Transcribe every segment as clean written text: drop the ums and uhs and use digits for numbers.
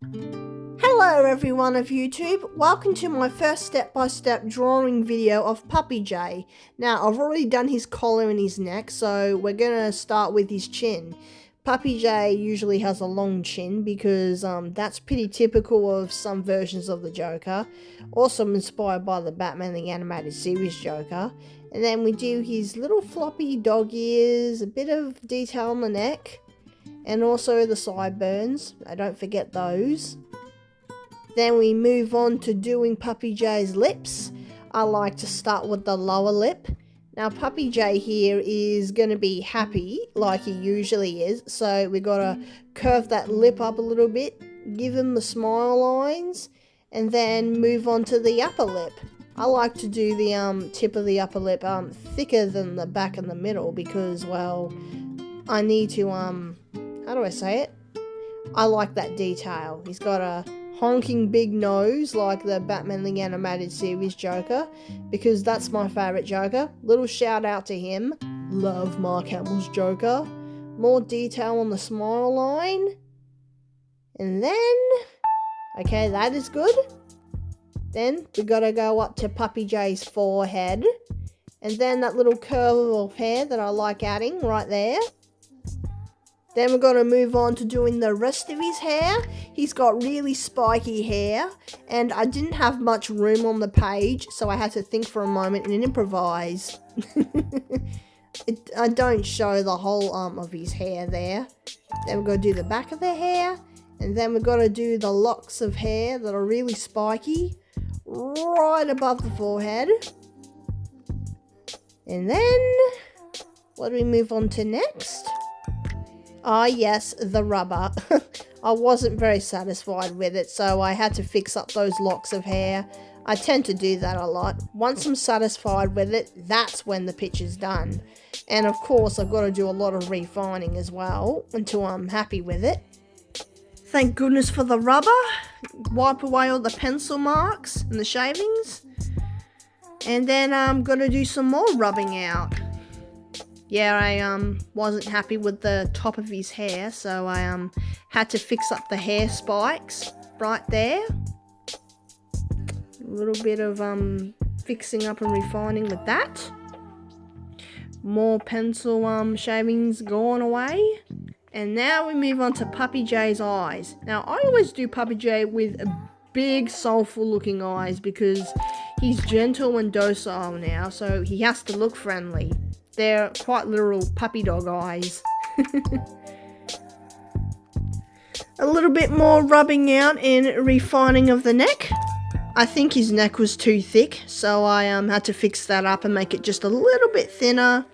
Hello everyone of YouTube, welcome to my first step-by-step drawing video of Puppy J. Now I've already done his collar and his neck, so we're going to start with his chin. Puppy J usually has a long chin because that's pretty typical of some versions of the Joker. Also inspired by the Batman the Animated Series Joker. And then we do his little floppy dog ears, a bit of detail on the neck, and also the sideburns. Don't forget those. Then we move on to doing Puppy J's lips. I like to start with the lower lip. Now Puppy J here is going to be happy like he usually is, so we got to curve that lip up a little bit, give him the smile lines, and then move on to the upper lip. I like to do the tip of the upper lip thicker than the back and the middle because, well, I need to, how do I say it? I like that detail. He's got a honking big nose like the Batman the Animated Series Joker, because that's my favourite Joker. Little shout out to him. Love Mark Hamill's Joker. More detail on the smile line. And then, okay, that is good. Then we gotta go up to Puppy J's forehead. And then that little curl of hair that I like adding right there. Then we're going to move on to doing the rest of his hair. He's got really spiky hair, and I didn't have much room on the page, so I had to think for a moment and improvise. I don't show the whole of his hair there. Then we're going to do the back of the hair, and then we're going to do the locks of hair that are really spiky, right above the forehead. And then, what do we move on to next? Ah yes, the rubber. I wasn't very satisfied with it, so I had to fix up those locks of hair. I tend to do that a lot. Once I'm satisfied with it, that's when the picture's done. And of course, I've got to do a lot of refining as well until I'm happy with it. Thank goodness for the rubber. Wipe away all the pencil marks and the shavings. And then I'm going to do some more rubbing out. Yeah, I wasn't happy with the top of his hair, so I had to fix up the hair spikes right there. A little bit of fixing up and refining with that. More pencil shavings gone away. And now we move on to Puppy J's eyes. Now I always do Puppy J with big soulful looking eyes because he's gentle and docile now, so he has to look friendly. They're quite literal puppy dog eyes. A little bit more rubbing out and refining of the neck. I think his neck was too thick, so I had to fix that up and make it just a little bit thinner.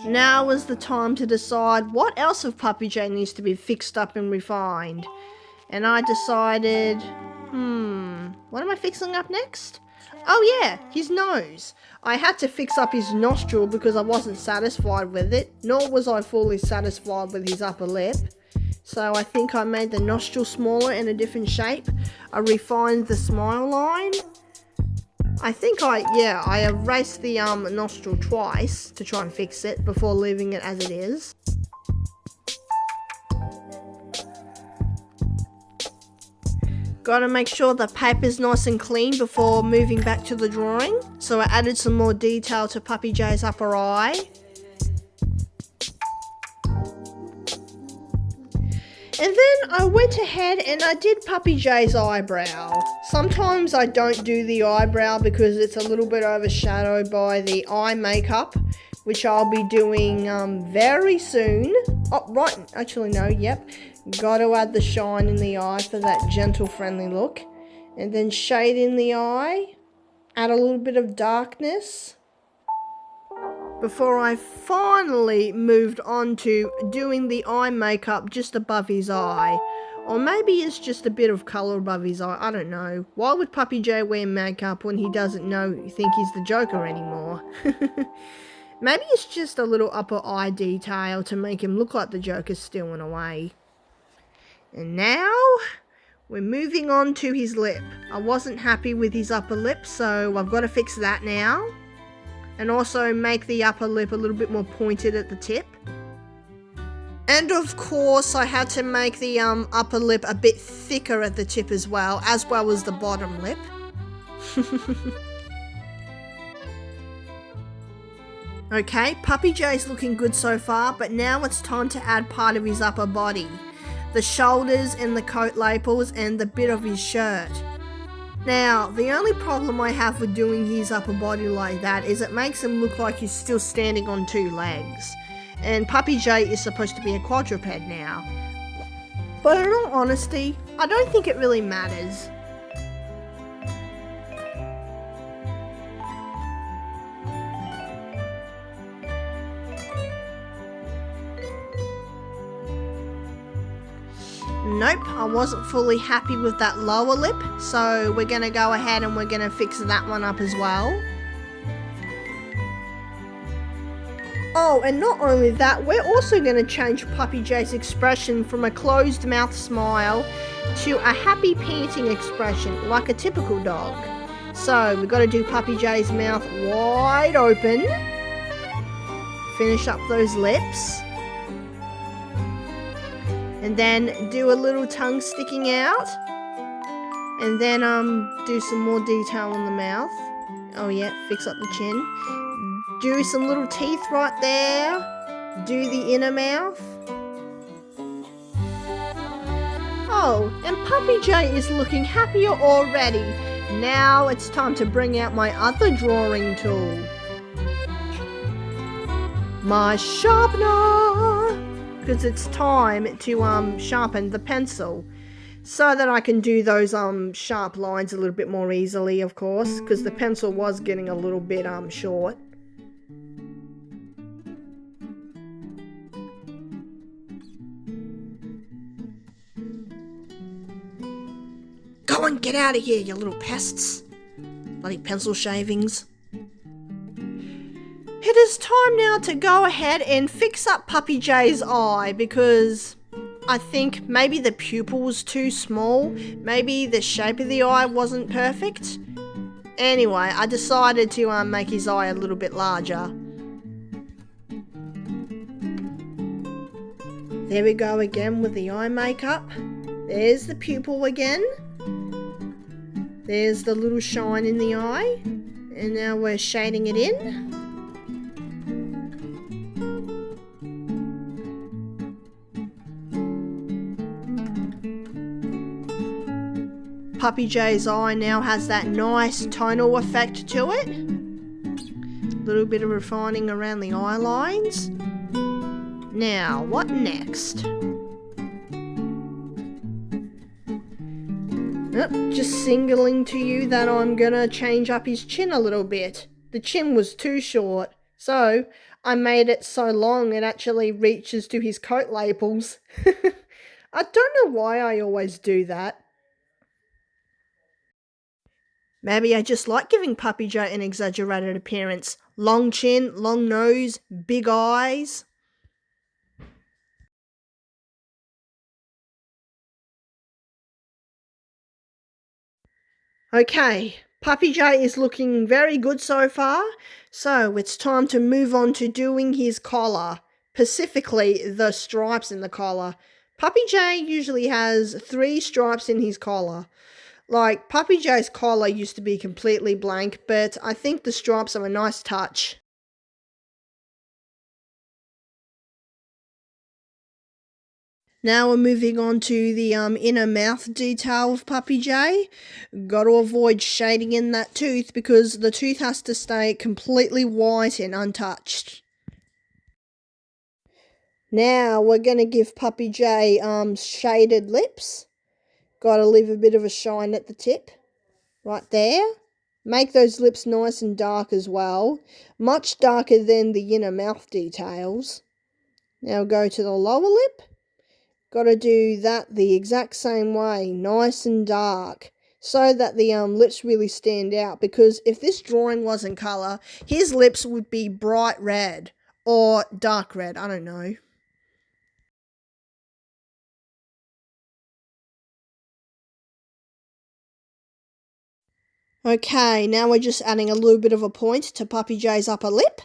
Now is the time to decide what else of Puppy J needs to be fixed up and refined. And I decided, what am I fixing up next? Oh yeah, his nose. I had to fix up his nostril because I wasn't satisfied with it, nor was I fully satisfied with his upper lip. So I think I made the nostril smaller in a different shape. I refined the smile line. I think I erased the nostril twice to try and fix it before leaving it as it is. Gotta make sure the paper's nice and clean before moving back to the drawing. So I added some more detail to Puppy J's upper eye. And then I went ahead and I did Puppy J's eyebrow. Sometimes I don't do the eyebrow because it's a little bit overshadowed by the eye makeup, which I'll be doing very soon. Oh, right, actually no, yep. Got to add the shine in the eye for that gentle, friendly look. And then shade in the eye. Add a little bit of darkness. Before I finally moved on to doing the eye makeup just above his eye. Or maybe it's just a bit of colour above his eye, I don't know. Why would Puppy J wear makeup when he doesn't think he's the Joker anymore? Maybe it's just a little upper eye detail to make him look like the Joker still in a way. And now, we're moving on to his lip. I wasn't happy with his upper lip, so I've got to fix that now. and also make the upper lip a little bit more pointed at the tip. And of course I had to make the upper lip a bit thicker at the tip as well as the bottom lip. Okay, Puppy Jay's looking good so far, but now it's time to add part of his upper body. The shoulders and the coat lapels and the bit of his shirt. Now, the only problem I have with doing his upper body like that is it makes him look like he's still standing on 2 legs. And Puppy Jay is supposed to be a quadruped now. But in all honesty, I don't think it really matters. Nope, I wasn't fully happy with that lower lip, so we're going to go ahead and we're going to fix that one up as well. Oh, and not only that, we're also going to change Puppy Jay's expression from a closed mouth smile to a happy panting expression, like a typical dog. So, we've got to do Puppy Jay's mouth wide open. Finish up those lips. And then do a little tongue sticking out. And then do some more detail on the mouth. Oh yeah, fix up the chin. Do some little teeth right there. Do the inner mouth. Oh, and Puppy Jay is looking happier already. Now it's time to bring out my other drawing tool. My sharpener! Because it's time to sharpen the pencil so that I can do those sharp lines a little bit more easily, of course, because the pencil was getting a little bit short. Go on, get out of here, you little pests. Bloody pencil shavings. It is time now to go ahead and fix up Puppy Jay's eye because I think maybe the pupil was too small. Maybe the shape of the eye wasn't perfect. Anyway, I decided to make his eye a little bit larger. There we go again with the eye makeup. There's the pupil again. There's the little shine in the eye. And now we're shading it in. Puppy Jay's eye now has that nice tonal effect to it. A little bit of refining around the eye lines. Now, what next? Just signaling to you that I'm gonna change up his chin a little bit. The chin was too short, so I made it so long it actually reaches to his coat lapels. I don't know why I always do that. Maybe I just like giving Puppy Jay an exaggerated appearance. Long chin, long nose, big eyes. Okay, Puppy Jay is looking very good so far, so it's time to move on to doing his collar, specifically the stripes in the collar. Puppy Jay usually has 3 stripes in his collar. Like, Puppy Jay's collar used to be completely blank, but I think the stripes are a nice touch. Now we're moving on to the inner mouth detail of Puppy Jay. Got to avoid shading in that tooth because the tooth has to stay completely white and untouched. Now we're going to give Puppy Jay shaded lips. Got to leave a bit of a shine at the tip. Right there. Make those lips nice and dark as well. Much darker than the inner mouth details. Now go to the lower lip. Got to do that the exact same way, nice and dark, so that the lips really stand out, because if this drawing was in colour, his lips would be bright red, or dark red, I don't know. Okay, now we're just adding a little bit of a point to Puppy J's upper lip.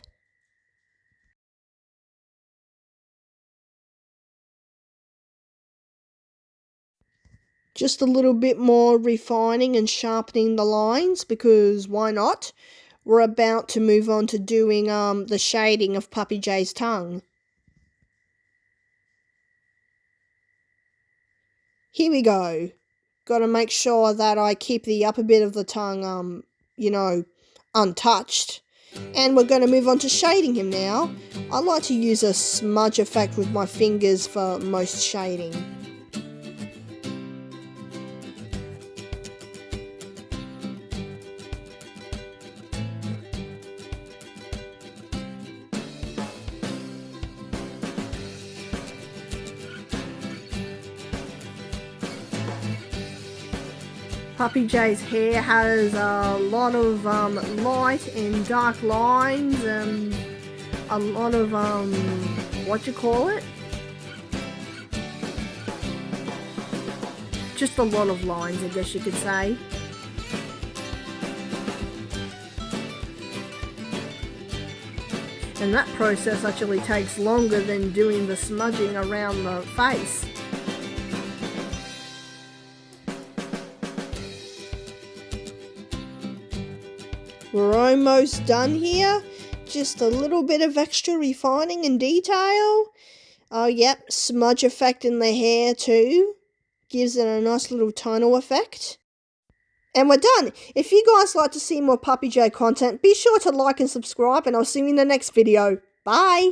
Just a little bit more refining and sharpening the lines, because why not? We're about to move on to doing the shading of Puppy J's tongue. Here we go. Got to make sure that I keep the upper bit of the tongue, untouched. And we're going to move on to shading him now. I like to use a smudge effect with my fingers for most shading. Puppy J's hair has a lot of light and dark lines and a lot of just a lot of lines, I guess you could say. And that process actually takes longer than doing the smudging around the face. We're almost done here. Just a little bit of extra refining and detail. Oh, yep, smudge effect in the hair too. Gives it a nice little tonal effect. And we're done. If you guys like to see more Puppy J content, be sure to like and subscribe, and I'll see you in the next video. Bye!